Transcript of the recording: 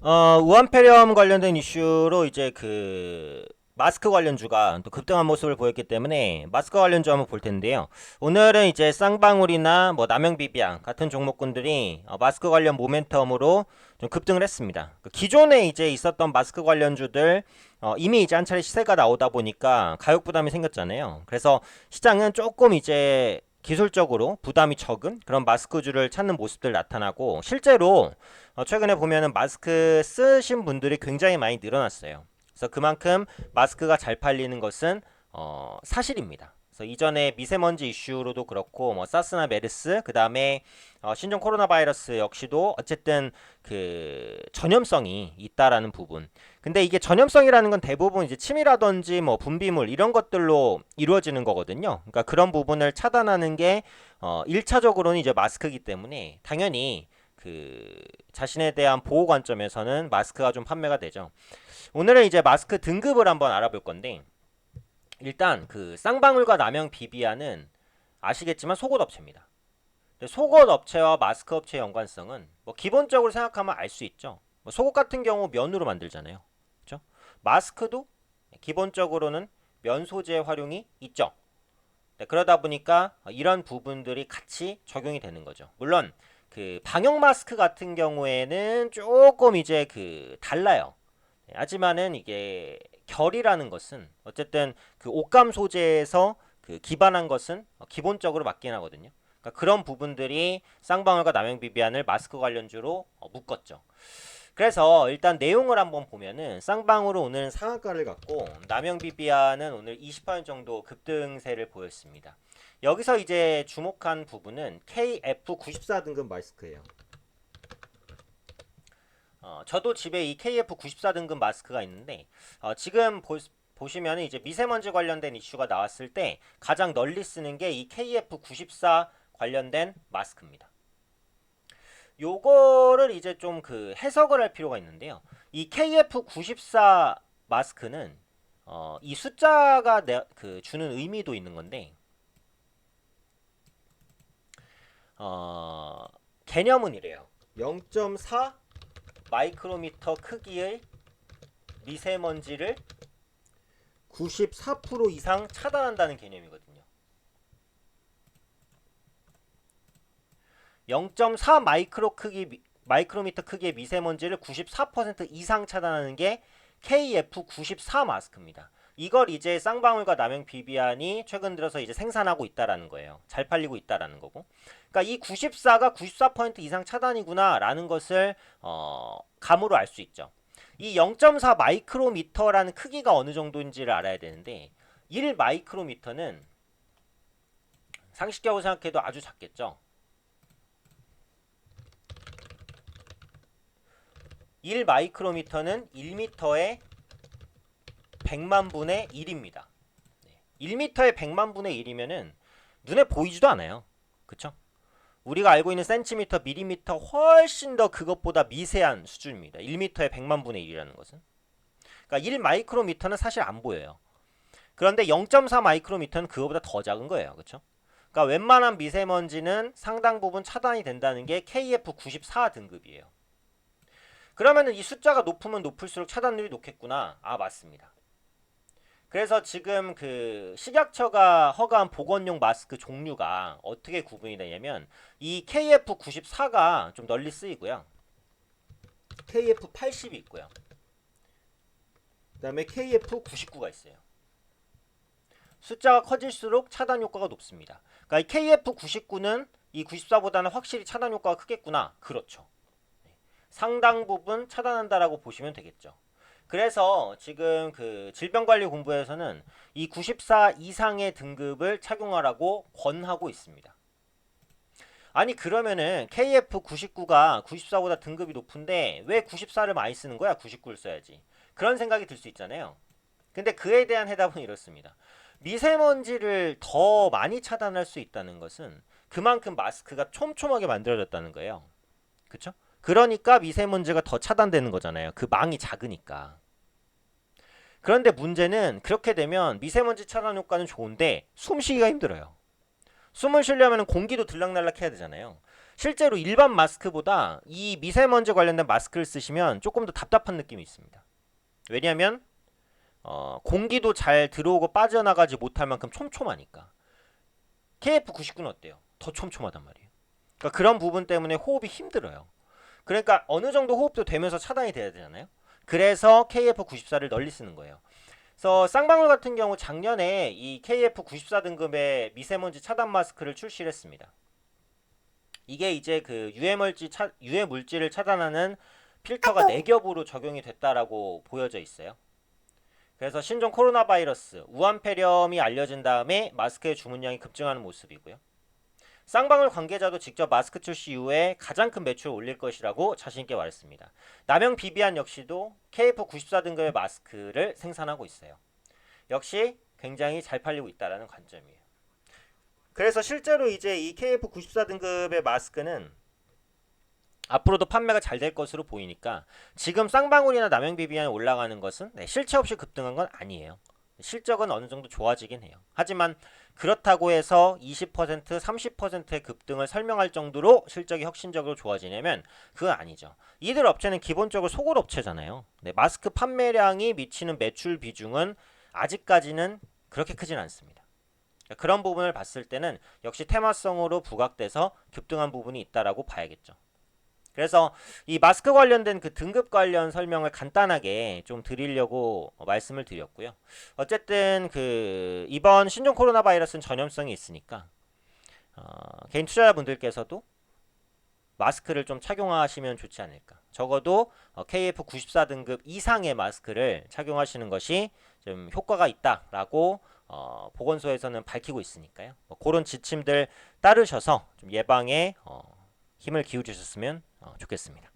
우한폐렴 관련된 이슈로 이제 마스크 관련주가 또 급등한 모습을 보였기 때문에 마스크 관련주 한번 볼 텐데요. 오늘은 이제 쌍방울이나 뭐 남영비비앙 같은 종목군들이 마스크 관련 모멘텀으로 좀 급등을 했습니다. 기존에 이제 있었던 마스크 관련주들 이미 이제 한 차례 시세가 나오다 보니까 가격 부담이 생겼잖아요. 그래서 시장은 조금 이제 기술적으로 부담이 적은 그런 마스크주를 찾는 모습들 나타나고, 실제로 최근에 보면은 마스크 쓰신 분들이 굉장히 많이 늘어났어요. 그래서 그만큼 마스크가 잘 팔리는 것은 사실입니다. 그래서 이전에 미세먼지 이슈로도 그렇고 뭐 사스나 메르스, 그 다음에 신종 코로나 바이러스 역시도 어쨌든 전염성이 있다라는 부분. 근데 이게 전염성이라는 건 대부분 이제 침이라든지 뭐 분비물 이런 것들로 이루어지는 거거든요. 그러니까 그런 부분을 차단하는 게 1차적으로는 이제 마스크이기 때문에 당연히 자신에 대한 보호 관점에서는 마스크가 좀 판매가 되죠. 오늘은 이제 마스크 등급을 한번 알아볼 건데, 일단 쌍방울과 남영 비비안은 아시겠지만 속옷 업체입니다. 속옷 업체와 마스크 업체의 연관성은 뭐 기본적으로 생각하면 알 수 있죠. 뭐 속옷 같은 경우 면으로 만들잖아요. 그렇죠? 마스크도 기본적으로는 면 소재의 활용이 있죠. 네, 그러다 보니까 이런 부분들이 같이 적용이 되는 거죠. 물론 방역 마스크 같은 경우에는 조금 이제 달라요. 네, 하지만은 이게 결이라는 것은 어쨌든 옷감 소재에서 기반한 것은 기본적으로 맞긴 하거든요. 그러니까 그런 부분들이 쌍방울과 남영비비안을 마스크 관련주로 묶었죠. 그래서 일단 내용을 한번 보면은 쌍방울은 오늘 상한가를 갖고 남영비비안은 오늘 20% 정도 급등세를 보였습니다. 여기서 이제 주목한 부분은 KF94 등급 마스크예요. 저도 집에 이 KF94 등급 마스크가 있는데 지금 보시면 이제 미세먼지 관련된 이슈가 나왔을 때 가장 널리 쓰는 게 이 KF94 관련된 마스크입니다. 요거를 이제 좀 해석을 할 필요가 있는데요. 이 KF94 마스크는 이 숫자가 주는 의미도 있는 건데, 개념은 이래요. 0.4 마이크로미터 크기의 미세먼지를 94% 이상 차단한다는 개념이거든요. 0.4 마이크로미터 크기의 미세먼지를 94% 이상 차단하는 게 KF94 마스크입니다. 이걸 이제 쌍방울과 남영 비비안이 최근 들어서 이제 생산하고 있다라는 거예요. 잘 팔리고 있다라는 거고. 그러니까 이 94가 94% 이상 차단이구나라는 것을 감으로 알 수 있죠. 이 0.4 마이크로미터라는 크기가 어느 정도인지를 알아야 되는데, 1 마이크로미터는 상식적으로 생각해도 아주 작겠죠. 1 마이크로미터는 1m의 100만 분의 1입니다. 1m의 100만 분의 1이면은 눈에 보이지도 않아요. 그쵸? 우리가 알고 있는 센티미터, 밀리미터 훨씬 더 그것보다 미세한 수준입니다. 1m의 100만 분의 1이라는 것은. 그러니까 1 마이크로미터는 사실 안 보여요. 그런데 0.4 마이크로미터는 그거보다 더 작은 거예요. 그쵸? 그러니까 웬만한 미세먼지는 상당 부분 차단이 된다는 게 KF94 등급이에요. 그러면은 이 숫자가 높으면 높을수록 차단율이 높겠구나. 맞습니다. 그래서 지금 식약처가 허가한 보건용 마스크 종류가 어떻게 구분이 되냐면, 이 KF94가 좀 널리 쓰이고요. KF80이 있고요. 그 다음에 KF99가 있어요. 숫자가 커질수록 차단 효과가 높습니다. 그러니까 이 KF99는 이 94보다는 확실히 차단 효과가 크겠구나. 그렇죠. 상당 부분 차단한다라고 보시면 되겠죠. 그래서 지금 질병관리본부에서는 이 94 이상의 등급을 착용하라고 권하고 있습니다. 아니 그러면은 KF99가 94보다 등급이 높은데 왜 94를 많이 쓰는 거야? 99를 써야지. 그런 생각이 들 수 있잖아요. 근데 그에 대한 해답은 이렇습니다. 미세먼지를 더 많이 차단할 수 있다는 것은 그만큼 마스크가 촘촘하게 만들어졌다는 거예요. 그쵸? 그러니까 미세먼지가 더 차단되는 거잖아요. 그 망이 작으니까. 그런데 문제는 그렇게 되면 미세먼지 차단 효과는 좋은데 숨쉬기가 힘들어요. 숨을 쉬려면 공기도 들락날락 해야 되잖아요. 실제로 일반 마스크보다 이 미세먼지 관련된 마스크를 쓰시면 조금 더 답답한 느낌이 있습니다. 왜냐하면 공기도 잘 들어오고 빠져나가지 못할 만큼 촘촘하니까. KF99는 어때요? 더 촘촘하단 말이에요. 그러니까 그런 부분 때문에 호흡이 힘들어요. 그러니까 어느 정도 호흡도 되면서 차단이 돼야 되잖아요. 그래서 KF94를 널리 쓰는 거예요. 그래서 쌍방울 같은 경우 작년에 이 KF94 등급의 미세먼지 차단 마스크를 출시를 했습니다. 이게 이제 그 유해 물질을 차단하는 필터가 4겹으로 적용이 됐다라고 보여져 있어요. 그래서 신종 코로나 바이러스, 우한폐렴이 알려진 다음에 마스크의 주문량이 급증하는 모습이고요. 쌍방울 관계자도 직접 마스크 출시 이후에 가장 큰 매출을 올릴 것이라고 자신있게 말했습니다. 남영 비비안 역시도 KF94 등급의 마스크를 생산하고 있어요. 역시 굉장히 잘 팔리고 있다는 관점이에요. 그래서 실제로 이제 이 KF94 등급의 마스크는 앞으로도 판매가 잘 될 것으로 보이니까 지금 쌍방울이나 남영비비안이 올라가는 것은 실체 없이 급등한 건 아니에요. 실적은 어느 정도 좋아지긴 해요. 하지만 그렇다고 해서 20%, 30%의 급등을 설명할 정도로 실적이 혁신적으로 좋아지냐면 그건 아니죠. 이들 업체는 기본적으로 소굴 업체잖아요. 마스크 판매량이 미치는 매출 비중은 아직까지는 그렇게 크진 않습니다. 그런 부분을 봤을 때는 역시 테마성으로 부각돼서 급등한 부분이 있다라고 봐야겠죠. 그래서 이 마스크 관련된 그 등급 관련 설명을 간단하게 좀 드리려고 말씀을 드렸고요. 어쨌든 그 이번 신종 코로나 바이러스는 전염성이 있으니까 개인 투자자분들께서도 마스크를 좀 착용하시면 좋지 않을까. 적어도 KF94 등급 이상의 마스크를 착용하시는 것이 좀 효과가 있다라고 보건소에서는 밝히고 있으니까요. 그런 지침들 따르셔서 좀 예방에 힘을 기울이셨으면 좋겠습니다.